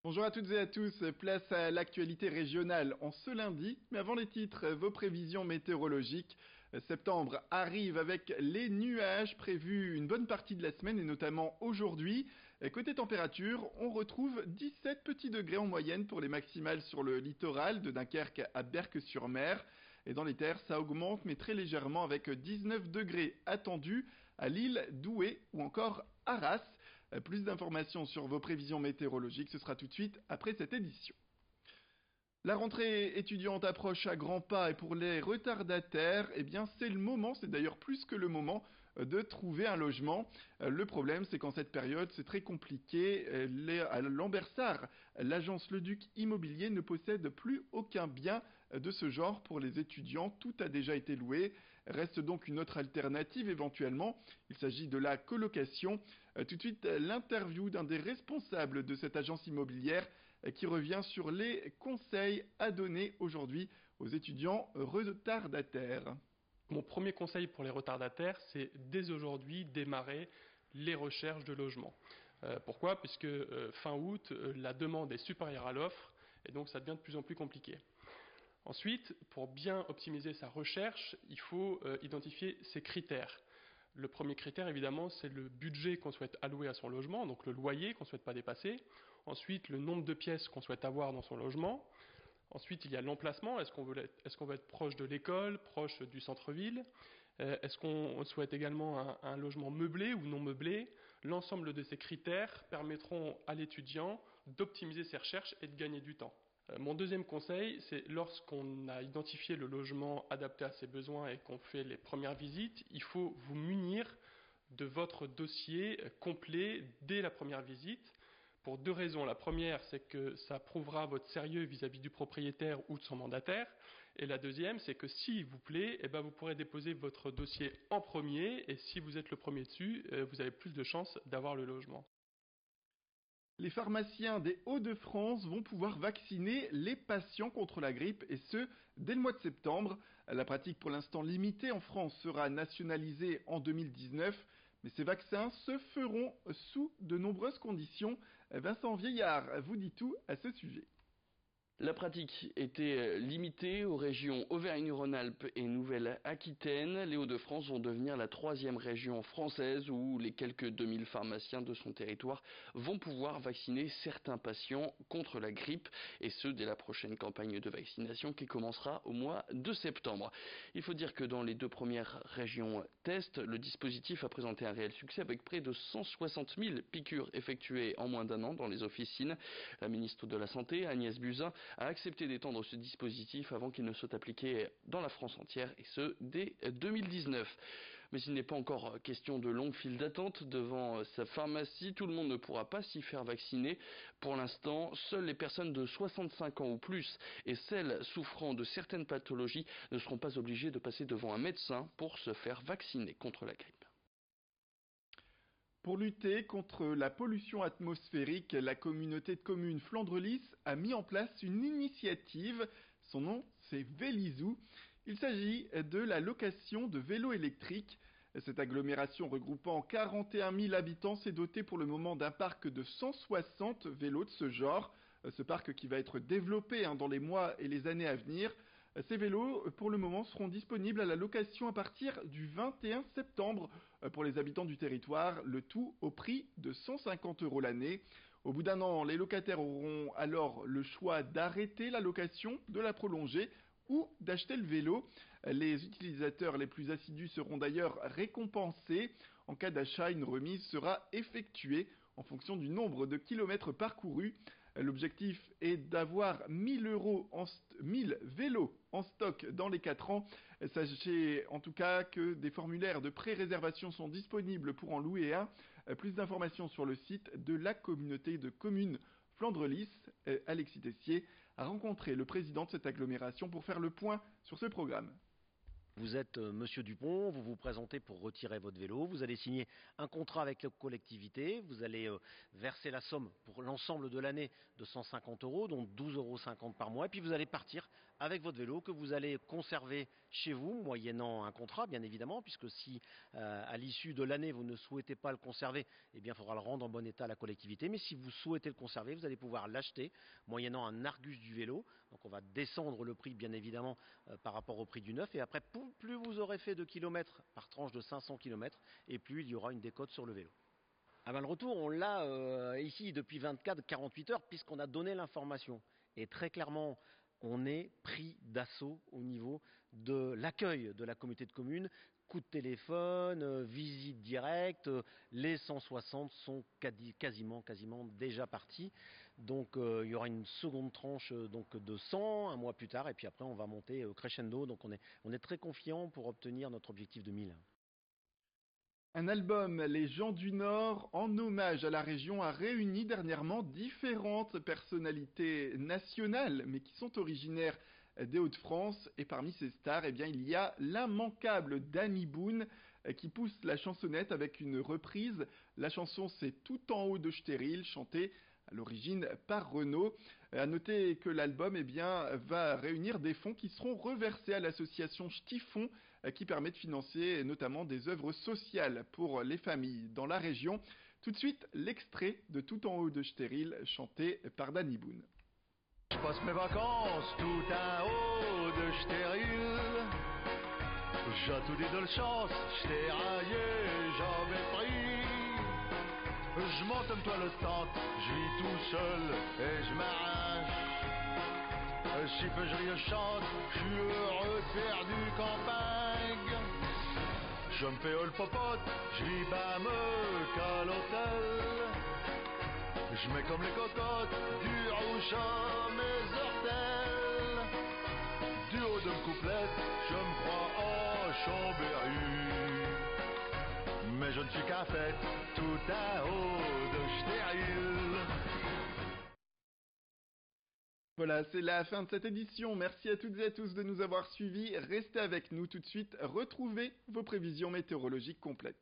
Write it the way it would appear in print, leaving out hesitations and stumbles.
Bonjour à toutes et à tous, place à l'actualité régionale en ce lundi, mais avant les titres, vos prévisions météorologiques. Septembre arrive avec les nuages prévus une bonne partie de la semaine et notamment aujourd'hui. Côté température, on retrouve 17 petits degrés en moyenne pour les maximales sur le littoral de Dunkerque à Berck-sur-Mer. Et dans les terres, ça augmente mais très légèrement avec 19 degrés attendus à Lille, Douai ou encore Arras. Plus d'informations sur vos prévisions météorologiques, ce sera tout de suite après cette édition. La rentrée étudiante approche à grands pas et pour les retardataires, eh bien c'est le moment, c'est d'ailleurs plus que le moment de trouver un logement. Le problème c'est qu'en cette période c'est très compliqué. À Lambersart, l'agence Leduc Immobilier ne possède plus aucun bien de ce genre pour les étudiants. Tout a déjà été loué. Reste donc une autre alternative éventuellement. Il s'agit de la colocation. Tout de suite l'interview d'un des responsables de cette agence immobilière qui revient sur les conseils à donner aujourd'hui aux étudiants retardataires. Mon premier conseil pour les retardataires, c'est dès aujourd'hui démarrer les recherches de logement. Pourquoi ? Puisque fin août, la demande est supérieure à l'offre et donc ça devient de plus en plus compliqué. Ensuite, pour bien optimiser sa recherche, il faut identifier ses critères. Le premier critère, évidemment, c'est le budget qu'on souhaite allouer à son logement, donc le loyer qu'on ne souhaite pas dépasser. Ensuite, le nombre de pièces qu'on souhaite avoir dans son logement. Ensuite, il y a l'emplacement. Est-ce qu'on veut être proche de l'école, proche du centre-ville ? Est-ce qu'on souhaite également un logement meublé ou non meublé ? L'ensemble de ces critères permettront à l'étudiant d'optimiser ses recherches et de gagner du temps. Mon deuxième conseil, c'est lorsqu'on a identifié le logement adapté à ses besoins et qu'on fait les premières visites, il faut vous munir de votre dossier complet dès la première visite. Pour deux raisons. La première, c'est que ça prouvera votre sérieux vis-à-vis du propriétaire ou de son mandataire. Et la deuxième, c'est que s'il vous plaît, vous pourrez déposer votre dossier en premier. Et si vous êtes le premier dessus, vous avez plus de chances d'avoir le logement. Les pharmaciens des Hauts-de-France vont pouvoir vacciner les patients contre la grippe et ce, dès le mois de septembre. La pratique pour l'instant limitée en France sera nationalisée en 2019. Mais ces vaccins se feront sous de nombreuses conditions. Vincent Vieillard vous dit tout à ce sujet. La pratique était limitée aux régions Auvergne-Rhône-Alpes et Nouvelle-Aquitaine. Les Hauts-de-France vont devenir la troisième région française où les quelques 2000 pharmaciens de son territoire vont pouvoir vacciner certains patients contre la grippe et ce dès la prochaine campagne de vaccination qui commencera au mois de septembre. Il faut dire que dans les deux premières régions test, le dispositif a présenté un réel succès avec près de 160 000 piqûres effectuées en moins d'un an dans les officines. La ministre de la Santé, Agnès Buzyn, a accepté d'étendre ce dispositif avant qu'il ne soit appliqué dans la France entière, et ce, dès 2019. Mais il n'est pas encore question de longues files d'attente devant sa pharmacie. Tout le monde ne pourra pas s'y faire vacciner. Pour l'instant, seules les personnes de 65 ans ou plus et celles souffrant de certaines pathologies ne seront pas obligées de passer devant un médecin pour se faire vacciner contre la grippe. Pour lutter contre la pollution atmosphérique, la communauté de communes Flandre-Lys a mis en place une initiative. Son nom, c'est Vélizou. Il s'agit de la location de vélos électriques. Cette agglomération regroupant 41 000 habitants s'est dotée pour le moment d'un parc de 160 vélos de ce genre. Ce parc qui va être développé dans les mois et les années à venir. Ces vélos, pour le moment, seront disponibles à la location à partir du 21 septembre pour les habitants du territoire, le tout au prix de 150 € l'année. Au bout d'un an, les locataires auront alors le choix d'arrêter la location, de la prolonger ou d'acheter le vélo. Les utilisateurs les plus assidus seront d'ailleurs récompensés. En cas d'achat, une remise sera effectuée en fonction du nombre de kilomètres parcourus. L'objectif est d'avoir 1000 vélos en stock dans les 4 ans. Sachez en tout cas que des formulaires de pré-réservation sont disponibles pour en louer un. Plus d'informations sur le site de la communauté de communes Flandre-Lys. Alexis Tessier a rencontré le président de cette agglomération pour faire le point sur ce programme. Vous êtes Monsieur Dupont, vous vous présentez pour retirer votre vélo, vous allez signer un contrat avec la collectivité, vous allez verser la somme pour l'ensemble de l'année de 150 €, donc 12,50 € par mois, et puis vous allez partir avec votre vélo que vous allez conserver chez vous, moyennant un contrat bien évidemment, puisque si à l'issue de l'année vous ne souhaitez pas le conserver, eh bien il faudra le rendre en bon état à la collectivité, mais si vous souhaitez le conserver, vous allez pouvoir l'acheter moyennant un argus du vélo, donc on va descendre le prix bien évidemment par rapport au prix du neuf, et après plus vous aurez fait de kilomètres par tranche de 500 km, et plus il y aura une décote sur le vélo. Ah ben le retour, on l'a ici depuis 24-48 heures, puisqu'on a donné l'information. Et très clairement, on est pris d'assaut au niveau de l'accueil de la communauté de communes. Coup de téléphone, visite directe, les 160 sont quasiment déjà partis. Donc il y aura une seconde tranche donc de 100 un mois plus tard, et puis après on va monter crescendo. Donc on est très confiant pour obtenir notre objectif de 1000. Un album, Les gens du Nord, en hommage à la région, a réuni dernièrement différentes personnalités nationales, mais qui sont originaires des Hauts-de-France. Et parmi ces stars, eh bien, il y a l'immanquable Danny Boone qui pousse la chansonnette avec une reprise. La chanson, c'est Tout en haut de Stérile, chantée à l'origine par Renaud. À noter que l'album eh bien, va réunir des fonds qui seront reversés à l'association Stifon, qui permet de financer notamment des œuvres sociales pour les familles dans la région. Tout de suite, l'extrait de Tout en haut de Stérile, chanté par Danny Boone. Je passe mes vacances tout en haut de Stérile. J'ai tout dit de la chance, j't'ai raillé, j'avais pris. Je monte une toile tente, je vis tout seul et je m'arrache. Si peu je ris, je chante, je suis heureux de faire du campagne. Je me fais le popote, je vis pas mieux qu'à l'hôtel. Je mets comme les cocottes du rouge à mes ortels. Du haut de couplette, je me crois en Chambéry. Mais je ne suis qu'un fait tout en haut de Stérile. Voilà, c'est la fin de cette édition. Merci à toutes et à tous de nous avoir suivis. Restez avec nous tout de suite. Retrouvez vos prévisions météorologiques complètes.